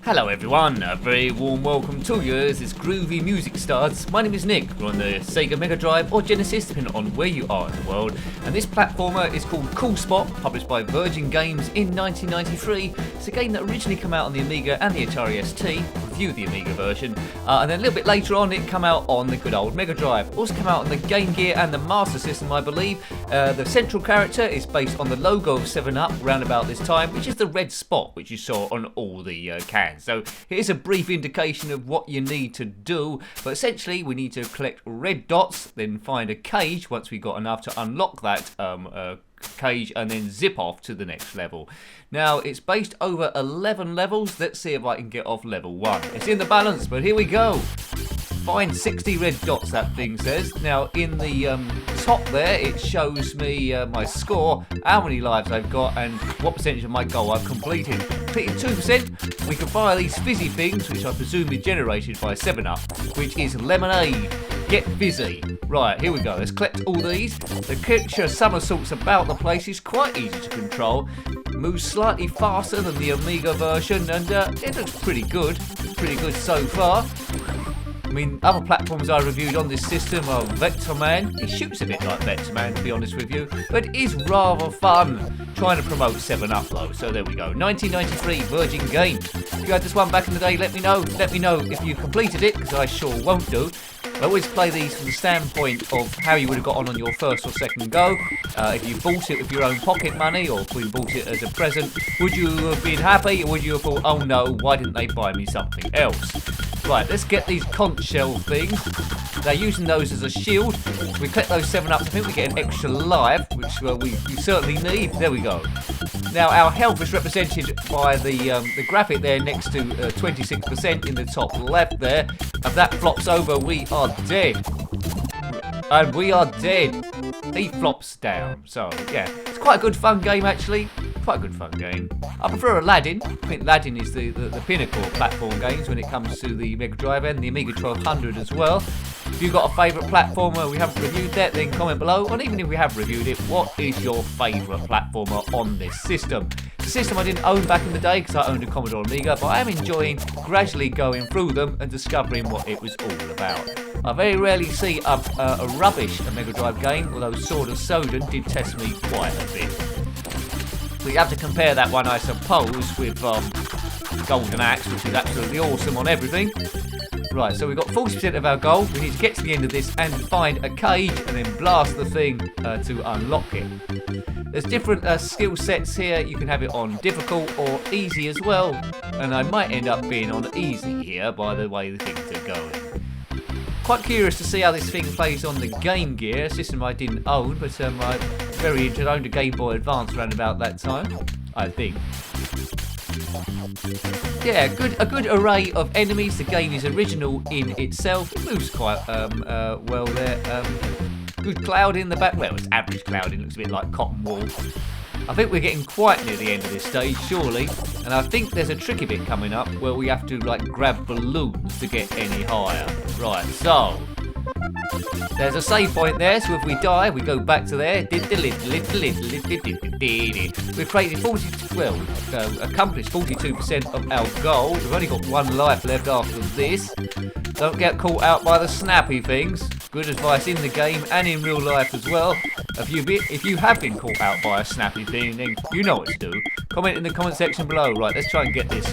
Hello everyone, a very warm welcome to you as this groovy music starts. My name is Nick, we're on the SEGA Megadrive or Genesis depending on where you are in the world, and this platformer is called Cool Spot, published by Virgin Games in 1993. It's a game that originally came out on the Amiga and the Atari ST, reviewed the Amiga version, and then a little bit later on it came out on the good old Megadrive. Also came out on the Game Gear and the Master System, I believe. The central character is based on the logo of 7-Up round about this time, which is the red spot which you saw on all the cans. So here's a brief indication of what you need to do, but essentially we need to collect red dots, then find a cage once we got enough to unlock that cage, and then zip off to the next level. Now it's based over 11 levels. Let's see if I can get off level 1. It's in the balance, but here we go. Find 60 red dots, that thing says. Now in the top there it shows me my score, how many lives I've got and what percentage of my goal I've completed. Completed 2%, we can fire these fizzy things, which I presume is generated by 7-Up, which is lemonade. Get fizzy. Right, here we go. Let's collect all these. The creature somersaults about the place, is quite easy to control. Moves slightly faster than the Amiga version, and it looks pretty good. Pretty good so far. I mean, other platforms I reviewed on this system are Vector Man. It shoots a bit like Vector Man, to be honest with you, but it is rather fun. Trying to promote 7-Up though, so there we go. 1993 Virgin Games. If you had this one back in the day, let me know. Let me know if you completed it, because I sure won't do. I always play these from the standpoint of how you would have got on your first or second go. If you bought it with your own pocket money, or if you bought it as a present, would you have been happy, or would you have thought, oh no, why didn't they buy me something else? Right, let's get these conch shell things. They're using those as a shield. We collect those 7-Ups, I think we get an extra life, which we certainly need. There we go. Now our health is represented by the graphic there next to 26% in the top left there. If that flops over, we are dead. And we are dead. He flops down. So yeah, it's quite a good fun game actually. Quite a good fun game. I prefer Aladdin. I think Aladdin is the pinnacle of platform games when it comes to the Mega Drive and the Amiga 1200 as well. If you've got a favourite platformer, we haven't reviewed that, then comment below. And even if we have reviewed it, what is your favourite platformer on this system? It's a system I didn't own back in the day because I owned a Commodore Amiga, but I am enjoying gradually going through them and discovering what it was all about. I very rarely see a rubbish Mega Drive game, although Sword of Soden did test me quite a bit. So you have to compare that one, I suppose, with Golden Axe, which is absolutely awesome on everything. Right, so we've got 40% of our goal. We need to get to the end of this and find a cage and then blast the thing to unlock it. There's different skill sets here. You can have it on difficult or easy as well. And I might end up being on easy here by the way the things are going. Quite curious to see how this thing plays on the Game Gear, a system I didn't own, but I very owned a Game Boy Advance around about that time, I think. Yeah, a good array of enemies. The game is original in itself. It moves quite well there. Good cloud in the back. Well, it's average cloud. It looks a bit like cotton wool. I think we're getting quite near the end of this stage, surely. And I think there's a tricky bit coming up where we have to like grab balloons to get any higher. Right, so there's a save point there, so if we die, we go back to there. We've created accomplished 42% of our goal. We've only got one life left after this. Don't get caught out by the snappy things. Good advice in the game and in real life as well. If you have been caught out by a snappy thing, then you know what to do. Comment in the comment section below. Right, let's try and get this.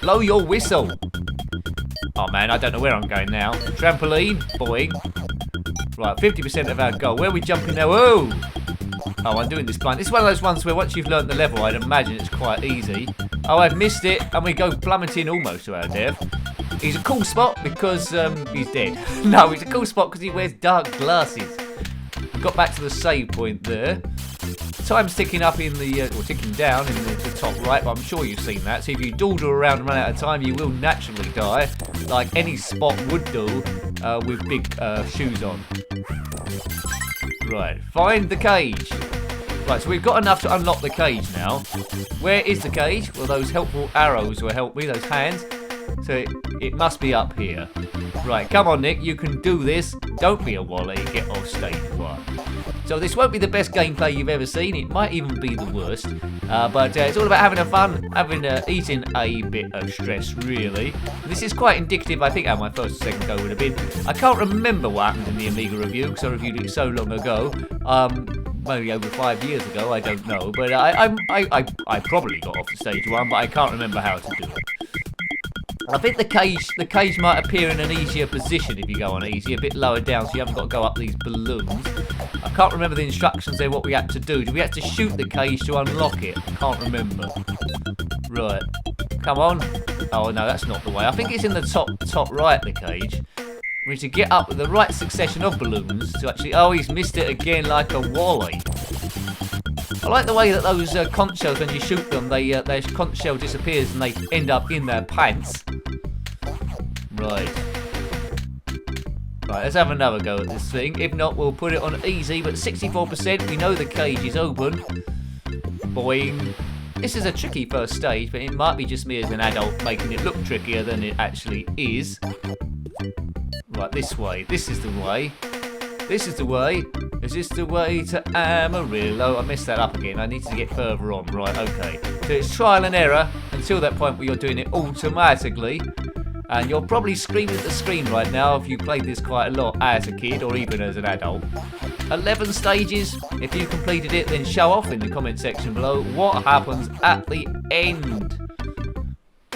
Blow your whistle. Oh man, I don't know where I'm going now. Trampoline, boing. Right, 50% of our goal. Where are we jumping now? Oh! Oh, I'm doing this blind. This is one of those ones where once you've learnt the level, I'd imagine it's quite easy. Oh, I've missed it, and we go plummeting almost to our death. He's a cool spot because he's dead. No, he's a cool spot because he wears dark glasses. Got back to the save point there. Time's ticking up in the, or ticking down in the top right, but I'm sure you've seen that. So if you dawdle around and run out of time, you will naturally die, like any spot would do with big shoes on. Right, find the cage. Right, so we've got enough to unlock the cage now. Where is the cage? Well, those helpful arrows will help me, those hands. So it must be up here. Right, come on, Nick. You can do this. Don't be a wally. Get off stage 1. So this won't be the best gameplay you've ever seen. It might even be the worst. But it's all about having a fun, eating a bit of stress, really. This is quite indicative, I think, how my first or second go would have been. I can't remember what happened in the Amiga review because I reviewed it so long ago. Maybe over 5 years ago, I don't know. But I probably got off the stage 1, but I can't remember how to do it. I think the cage might appear in an easier position if you go on easy, a bit lower down, so you haven't got to go up these balloons. I can't remember the instructions there, what we had to do. Do we have to shoot the cage to unlock it? I can't remember. Right. Come on. Oh, no, that's not the way. I think it's in the top right, the cage. We need to get up with the right succession of balloons to actually... Oh, he's missed it again like a wally. I like the way that those conch shells, when you shoot them, their conch shell disappears and they end up in their pants. Right. Right, let's have another go at this thing. If not, we'll put it on easy, but 64%, we know the cage is open. Boing. This is a tricky first stage, but it might be just me as an adult making it look trickier than it actually is. Right, this way. This is the way. This is the way. Is this the way to Amarillo? I messed that up again. I need to get further on. Right, okay. So it's trial and error until that point where you're doing it automatically. And you're probably screaming at the screen right now if you played this quite a lot as a kid or even as an adult. 11 stages. If you completed it, then show off in the comment section below what happens at the end.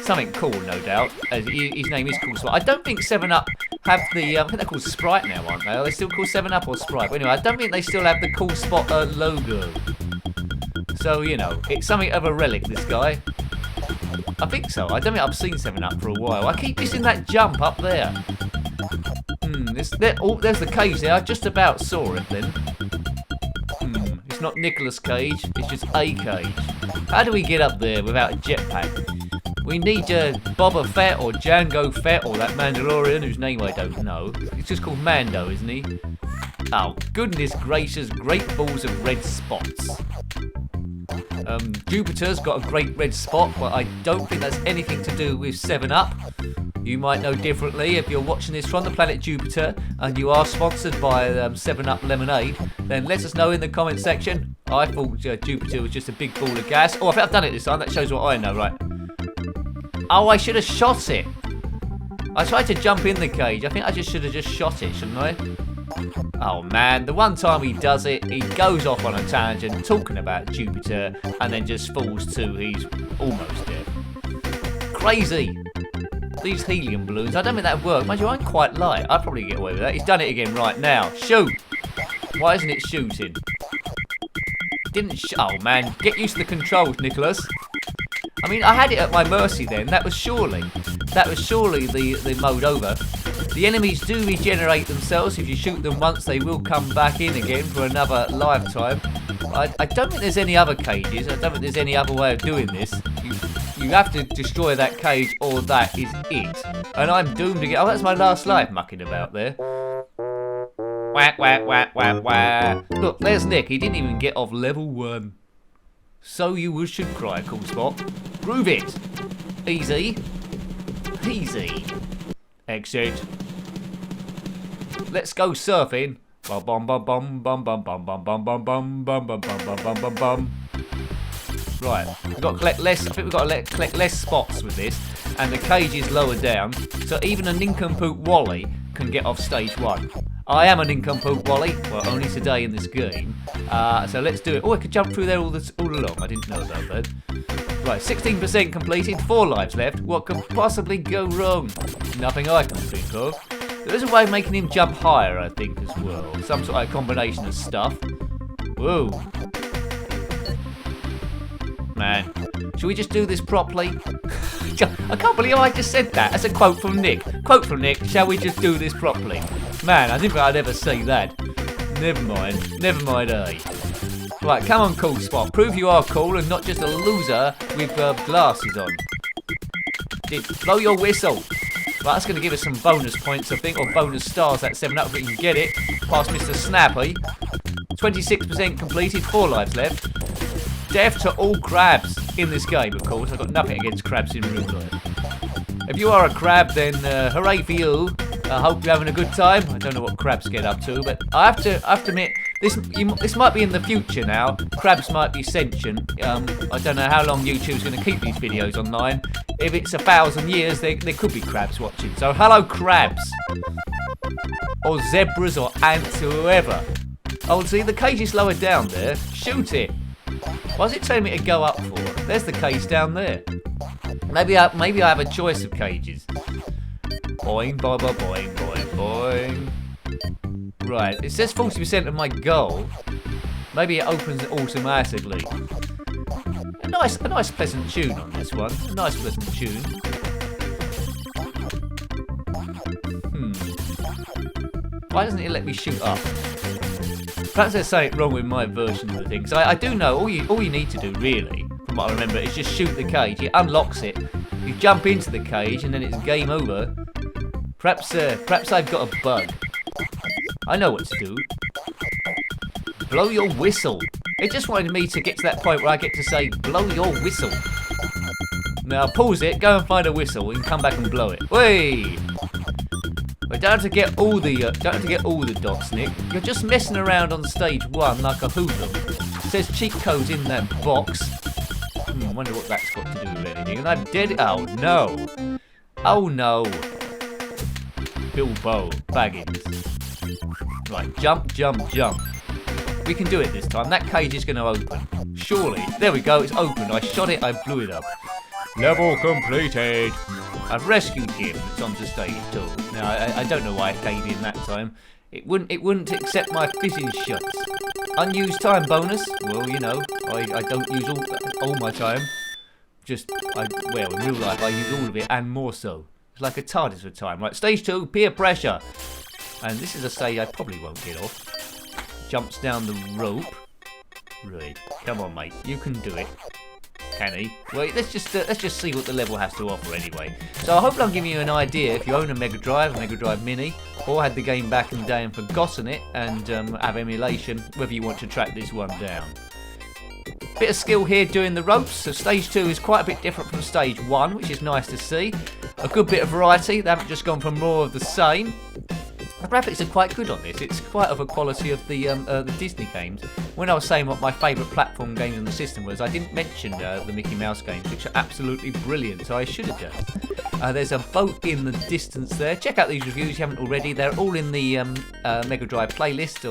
Something cool, no doubt. His name is Cool Spot. I don't think 7-Up have the... I think they're called Sprite now, aren't they? Are they still called 7-Up or Sprite? But anyway, I don't think they still have the Cool Spot logo. So, you know, it's something of a relic, this guy. I think so. I don't think I've seen 7-Up for a while. I keep missing that jump up there. There's the cage there. I just about saw it then. It's not Nicolas Cage. It's just a cage. How do we get up there without a jetpack? We need Boba Fett or Jango Fett or that Mandalorian whose name I don't know. It's just called Mando, isn't he? Oh, goodness gracious, great balls of red spots. Jupiter's got a great red spot, but I don't think that's anything to do with 7-Up. You might know differently. If you're watching this from the planet Jupiter and you are sponsored by 7-Up Lemonade, then let us know in the comment section. I thought Jupiter was just a big ball of gas. Oh, I think I've done it this time. That shows what I know, right? Oh, I should have shot it. I tried to jump in the cage. I think I just should have just shot it, shouldn't I? Oh, man. The one time he does it, he goes off on a tangent talking about Jupiter and then just falls to he's almost dead. Crazy. These helium balloons, I don't think that would work. Mind you, I'm quite light. I'd probably get away with that. He's done it again right now. Shoot. Why isn't it shooting? Oh, man. Get used to the controls, Nicholas. I mean, I had it at my mercy then. That was surely the mode over. The enemies do regenerate themselves. If you shoot them once, they will come back in again for another lifetime. I don't think there's any other cages. I don't think there's any other way of doing this. You have to destroy that cage or that is it. And I'm doomed to get... Oh, that's my last life mucking about there. Whack, whack, whack, whack, whack. Look, there's Nick. He didn't even get off level 1. So you should cry, Cool Spot. Groove it. Easy. Easy. Exit. Let's go surfing. Bum bum bum bum bum bum bum bum bum bum bum bum bum bum bum bum bum. Right, we've got to collect less. I think we've got to collect less spots with this, and the cage is lower down, so even a nincompoop Wally can get off stage 1. I am a nincompoop Wally, well, only today in this game. So let's do it. Oh, I could jump through there all along. I didn't know about that. Right, 16% completed, 4 lives left. What could possibly go wrong? Nothing I can think of. There is a way of making him jump higher, I think, as well. Some sort of combination of stuff. Whoa. Man, should we just do this properly? I can't believe I just said that. That's a quote from Nick. Quote from Nick, shall we just do this properly? Man, I didn't think I'd ever say that. Never mind. Never mind, eh? Right, come on, Cool Spot. Prove you are cool and not just a loser with glasses on. Blow your whistle. Right, that's going to give us some bonus points, I think, or bonus stars, that 7-Up, if we can get it. Past Mr. Snappy. 26% completed, 4 lives left. Death to all crabs in this game, of course. I've got nothing against crabs in real life. If you are a crab, then hooray for you. I hope you're having a good time. I don't know what crabs get up to, but I have to admit, this might be in the future now. Crabs might be sentient. I don't know how long YouTube's going to keep these videos online. If it's 1,000 years, there could be crabs watching. So hello, crabs. Or zebras or ants or whoever. Oh, see, the cage is lower down there. Shoot it. Why is it telling me to go up for? There's the cage down there. Maybe I have a choice of cages. Boing, boing, boing, boing, boing. Right, it says 40% of my goal. Maybe it opens it automatically. A nice pleasant tune on this one. A nice pleasant tune. Why doesn't it let me shoot up? Perhaps there's something wrong with my version of the thing. So I do know all you need to do really, from what I remember, is just shoot the cage. It unlocks it. You jump into the cage and then it's game over. Perhaps I've got a bug. I know what to do. Blow your whistle. It just wanted me to get to that point where I get to say, blow your whistle. Now pause it, go and find a whistle, and come back and blow it. Whey! But don't have to get all the dots, Nick. You're just messing around on stage 1 like a hoodlum. It says cheat codes in that box. I wonder what that's got to do with anything. And I'm dead. Oh no! Oh no! Bilbo Baggins. Right, jump, jump, jump. We can do it this time. That cage is going to open. Surely. There we go. It's opened. I shot it. I blew it up. Level completed. I've rescued him. It's onto stage 2. Now I don't know why it gave in that time. It wouldn't accept my fizzing shots. Unused time bonus. Well, you know, I don't use all my time. Well, in real life I use all of it and more so. It's like a TARDIS for time. Right, stage 2, peer pressure. And this is a stage I probably won't get off. Jumps down the rope. Right, come on, mate. You can do it. Can he? Well, let's just see what the level has to offer anyway. So I hope I'm giving you an idea if you own a Mega Drive Mini, or had the game back in the day and forgotten it and have emulation, whether you want to track this one down. Bit of skill here doing the ropes. So stage 2 is quite a bit different from stage 1, which is nice to see. A good bit of variety. They haven't just gone for more of the same. The graphics are quite good on this. It's quite of a quality of the Disney games. When I was saying what my favourite platform game in the system was, I didn't mention the Mickey Mouse games, which are absolutely brilliant, so I should have done. There's a boat in the distance there. Check out these reviews if you haven't already. They're all in the Mega Drive playlist,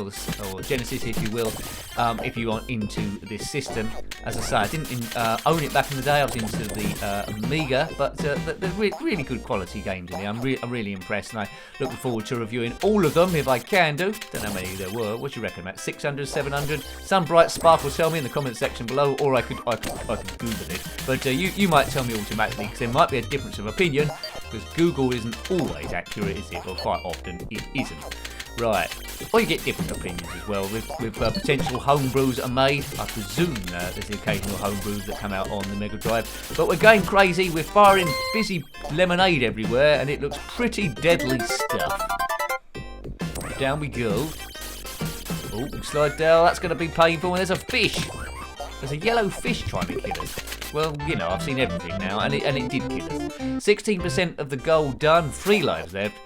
or Genesis if you will, if you are into this system. As I say, I didn't own it back in the day. I was into the Amiga, but they're really good quality games in here. I'm really impressed, and I'm looking forward to reviewing all of them if I can do. Don't know how many there were. What do you reckon, Matt? 600, 700? Some bright spark will tell me in the comment section below, or I could Google it. But you might tell me automatically, because there might be a difference of opinion, because Google isn't always accurate, is it? Or quite often it isn't. Right. Or you get different opinions as well with potential homebrews that are made. I presume there's the occasional homebrews that come out on the Mega Drive. But we're going crazy. We're firing fizzy lemonade everywhere, and it looks pretty deadly stuff. Down we go. Oh, slide down. That's going to be painful. And there's a fish. There's a yellow fish trying to kill us. Well, you know, I've seen everything now, and it did kill us. 16% of the goal done. 3 lives left.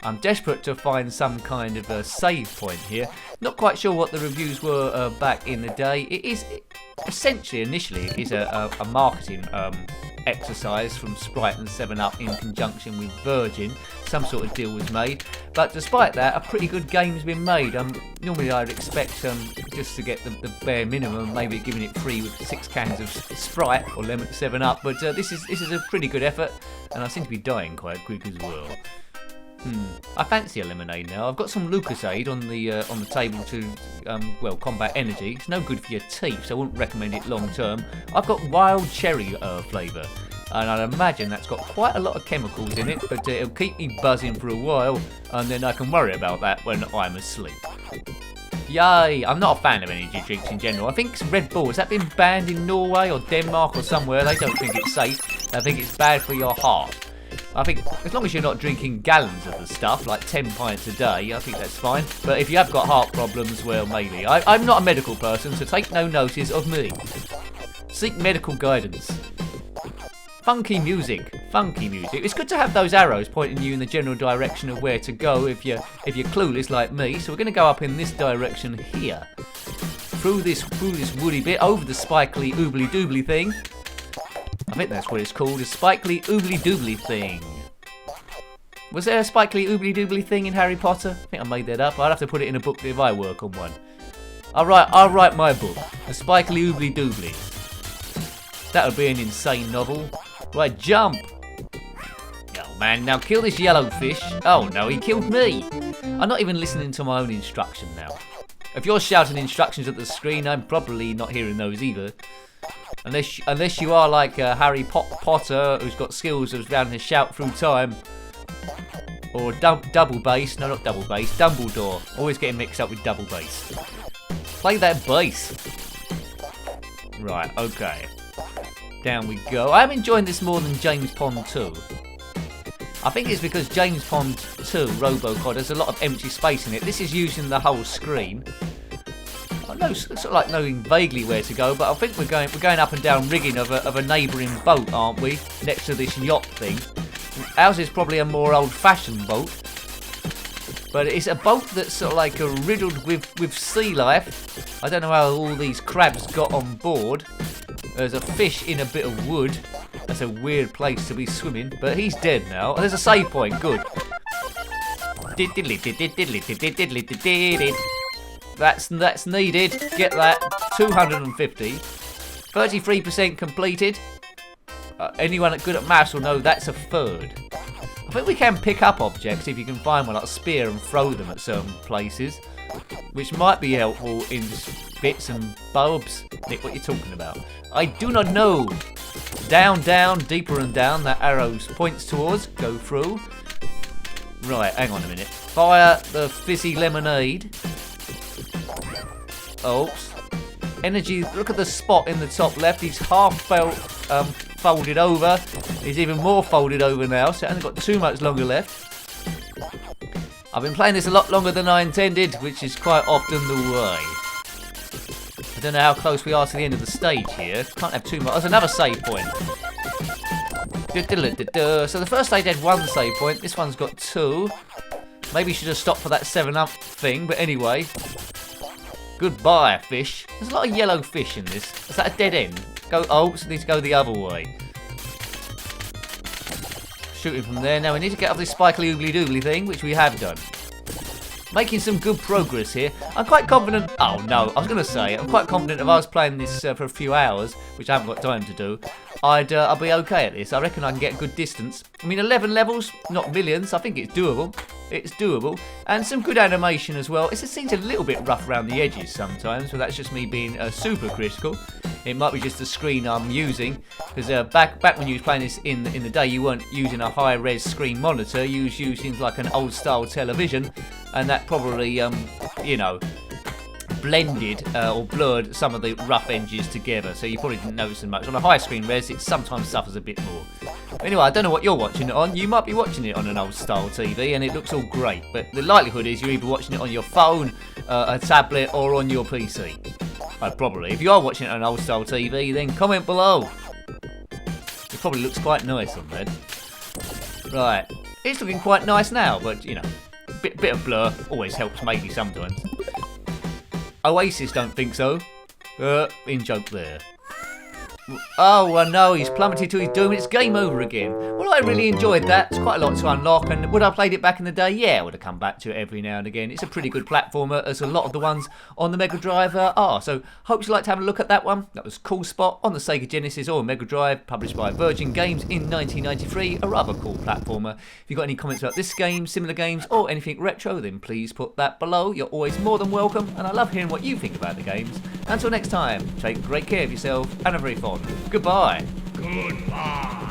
I'm desperate to find some kind of a save point here. Not quite sure what the reviews were back in the day. It is essentially, initially, it is a marketing exercise from Sprite and 7-Up in conjunction with Virgin. Some sort of deal was made. But despite that, a pretty good game's been made. Normally I'd expect just to get the bare minimum, maybe giving it free with 6 cans of Sprite or lemon 7-Up. But this is a pretty good effort, and I seem to be dying quite quick as well. I fancy a lemonade now. I've got some Lucasade on the table to combat energy. It's no good for your teeth, so I wouldn't recommend it long term. I've got wild cherry flavour, and I'd imagine that's got quite a lot of chemicals in it, but it'll keep me buzzing for a while, and then I can worry about that when I'm asleep. Yay! I'm not a fan of energy drinks in general. I think Red Bull, has that been banned in Norway or Denmark or somewhere? They don't think it's safe. They think it's bad for your heart. I think as long as you're not drinking gallons of the stuff, like 10 pints a day, I think that's fine. But if you have got heart problems, well, maybe. I'm not a medical person, so take no notice of me. Seek medical guidance. Funky music, funky music. It's good to have those arrows pointing you in the general direction of where to go if you're clueless like me. So we're going to go up in this direction here, through this woody bit, over the spikely oobly doobly thing. I think that's what it's called, a spikely oobly doobly thing. Was there a spikely oobly doobly thing in Harry Potter? I think I made that up. I'd have to put it in a book if I work on one. I'll write my book, a spikely oobly doobly. That would be an insane novel. Right, jump. Oh man, now kill this yellow fish. Oh no, he killed me. I'm not even listening to my own instruction now. If you're shouting instructions at the screen, I'm probably not hearing those either. Unless you are like Harry Potter, who's got skills of being able to shout through time. Or double bass. No, not double bass. Dumbledore. Always getting mixed up with double bass. Play that bass. Right, okay. Down we go. I'm enjoying this more than James Pond 2. I think it's because James Pond 2 Robocod has a lot of empty space in it. This is using the whole screen. I know, sort of like knowing vaguely where to go, but I think we're going up and down rigging of a neighbouring boat, aren't we? Next to this yacht thing. Ours is probably a more old-fashioned boat, but it's a boat that's sort of like riddled with sea life. I don't know how all these crabs got on board. There's a fish in a bit of wood. That's a weird place to be swimming, but he's dead now. Oh, there's a save point, good. That's needed. Get that. 250. 33% completed. Anyone good at maths will know that's a third. I think we can pick up objects if you can find one, like a spear, and throw them at certain places, which might be helpful in bits and bobs. Nick, what are you talking about? I do not know. Down, down, deeper and down. That arrow points towards. Go through. Right, hang on a minute. Fire the fizzy lemonade. Oops. Energy. Look at the spot in the top left. He's half folded over. He's even more folded over now, so it hasn't got too much longer left. I've been playing this a lot longer than I intended, which is quite often the way. I don't know how close we are to the end of the stage here. Can't have too much. There's another save point. So the first stage had one save point. This one's got two. Maybe you should have stopped for that 7-up thing, but anyway. Goodbye, fish. There's a lot of yellow fish in this. Is that a dead end? Go. Oh, so need to go the other way. Shooting from there. Now we need to get off this spikely oobly doobly thing, which we have done. Making some good progress here. I'm quite confident. Oh no, I was going to say, I'm quite confident if I was playing this for a few hours, which I haven't got time to do, I'll be okay at this. I reckon I can get a good distance. I mean, 11 levels, not millions. I think it's doable. It's doable. And some good animation as well. It seems a little bit rough around the edges sometimes, but that's just me being super critical. It might be just the screen I'm using, because back when you was playing this in the day, you weren't using a high-res screen monitor. You was using like an old-style television, and that probably, you know, blended or blurred some of the rough edges together, so you probably didn't notice as much. On a high screen res, it sometimes suffers a bit more. Anyway, I don't know what you're watching it on. You might be watching it on an old-style TV, and it looks all great, but the likelihood is you're either watching it on your phone, a tablet, or on your PC. Probably. If you are watching it on an old-style TV, then comment below. It probably looks quite nice on there. Right. It's looking quite nice now, but, you know, bit of blur always helps maybe sometimes. Oasis don't think so. In joke there. Oh, no, he's plummeted to his doom. It's game over again. Well, I really enjoyed that. It's quite a lot to unlock, and would I have played it back in the day? Yeah, I would have come back to it every now and again. It's a pretty good platformer, as a lot of the ones on the Mega Drive are. So, hope you like to have a look at that one. That was Cool Spot on the SEGA Genesis or Mega Drive, published by Virgin Games in 1993. A rather cool platformer. If you've got any comments about this game, similar games, or anything retro, then please put that below. You're always more than welcome, and I love hearing what you think about the games. Until next time, take great care of yourself, and have very fun. Goodbye. Goodbye.